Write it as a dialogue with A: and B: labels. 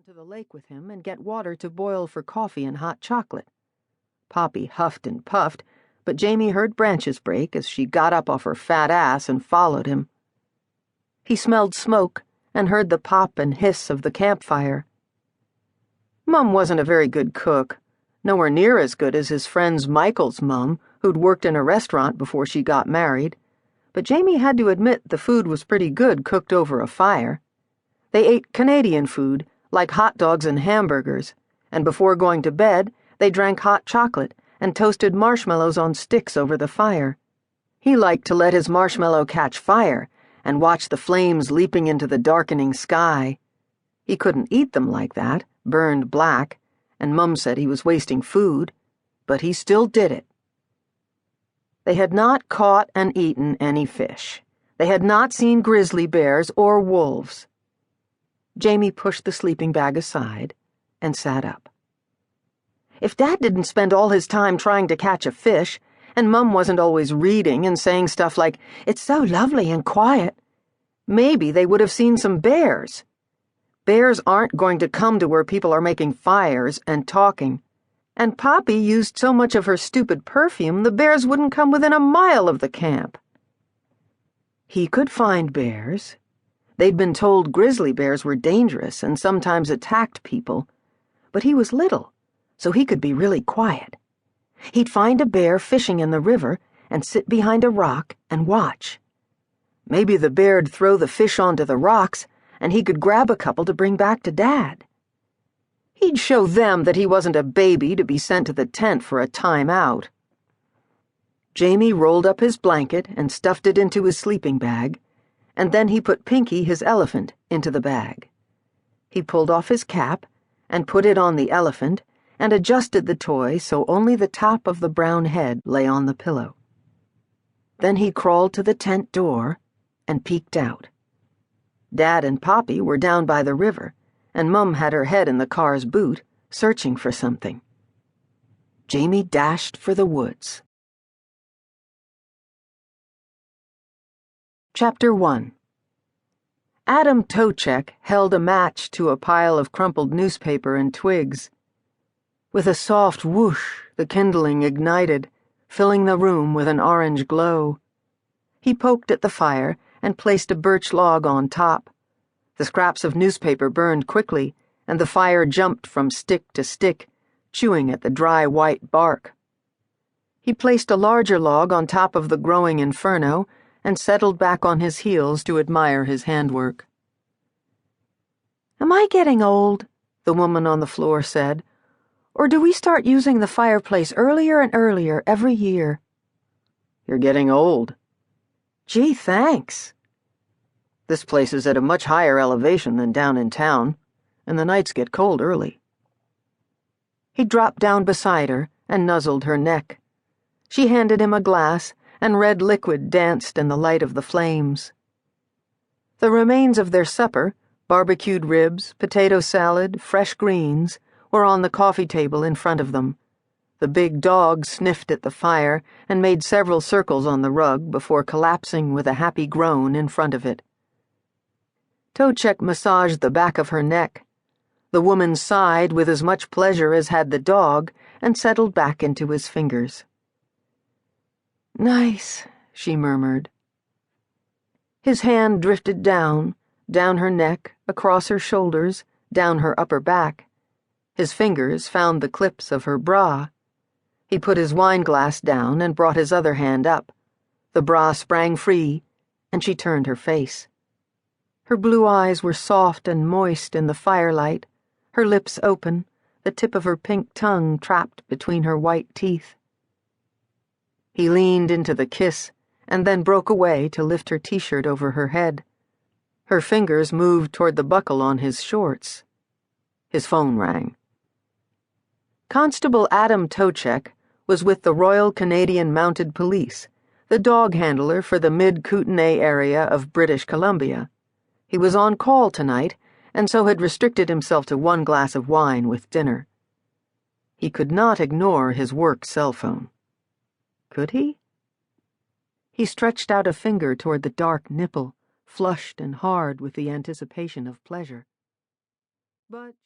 A: to the lake with him and get water to boil for coffee and hot chocolate. Poppy huffed and puffed, but Jamie heard branches break as she got up off her fat ass and followed him. He smelled smoke and heard the pop and hiss of the campfire. Mum wasn't a very good cook, nowhere near as good as his friend's Michael's mum, who'd worked in a restaurant before she got married, but Jamie had to admit the food was pretty good cooked over a fire. They ate Canadian food, like hot dogs and hamburgers, and before going to bed, they drank hot chocolate and toasted marshmallows on sticks over the fire. He liked to let his marshmallow catch fire and watch the flames leaping into the darkening sky. He couldn't eat them like that, burned black, and Mum said he was wasting food, but he still did it. They had not caught and eaten any fish. They had not seen grizzly bears or wolves. Jamie pushed the sleeping bag aside and sat up. If Dad didn't spend all his time trying to catch a fish, and Mum wasn't always reading and saying stuff like, "It's so lovely and quiet," maybe they would have seen some bears. Bears aren't going to come to where people are making fires and talking. And Poppy used so much of her stupid perfume the bears wouldn't come within a mile of the camp. He could find bears. They'd been told grizzly bears were dangerous and sometimes attacked people, but he was little, so he could be really quiet. He'd find a bear fishing in the river and sit behind a rock and watch. Maybe the bear'd throw the fish onto the rocks, and he could grab a couple to bring back to Dad. He'd show them that he wasn't a baby to be sent to the tent for a time out. Jamie rolled up his blanket and stuffed it into his sleeping bag, and then he put Pinky, his elephant, into the bag. He pulled off his cap and put it on the elephant and adjusted the toy so only the top of the brown head lay on the pillow. Then he crawled to the tent door and peeked out. Dad and Poppy were down by the river, and Mum had her head in the car's boot, searching for something. Jamie dashed for the woods. Chapter 1. Adam Tocek held a match to a pile of crumpled newspaper and twigs. With a soft whoosh, the kindling ignited, filling the room with an orange glow. He poked at the fire and placed a birch log on top. The scraps of newspaper burned quickly, and the fire jumped from stick to stick, chewing at the dry white bark. He placed a larger log on top of the growing inferno and settled back on his heels to admire his handwork. "Am I getting old?" the woman on the floor said. "Or do we start using the fireplace earlier and earlier every year?" "You're getting old." "Gee, thanks." "This place is at a much higher elevation than down in town, and the nights get cold early." He dropped down beside her and nuzzled her neck. She handed him a glass, and red liquid danced in the light of the flames. The remains of their supper, barbecued ribs, potato salad, fresh greens, were on the coffee table in front of them. The big dog sniffed at the fire and made several circles on the rug before collapsing with a happy groan in front of it. Tocek massaged the back of her neck. The woman sighed with as much pleasure as had the dog and settled back into his fingers. "Nice," she murmured. His hand drifted down her neck, across her shoulders, down her upper back. His fingers found the clips of her bra. He put his wineglass down and brought his other hand up. The bra sprang free, and she turned her face. Her blue eyes were soft and moist in the firelight, her lips open, the tip of her pink tongue trapped between her white teeth. He leaned into the kiss and then broke away to lift her t-shirt over her head. Her fingers moved toward the buckle on his shorts. His phone rang. Constable Adam Tocek was with the Royal Canadian Mounted Police, the dog handler for the mid-Kootenay area of British Columbia. He was on call tonight, and so had restricted himself to one glass of wine with dinner. He could not ignore his work cell phone. Could he? He stretched out a finger toward the dark nipple, flushed and hard with the anticipation of pleasure. But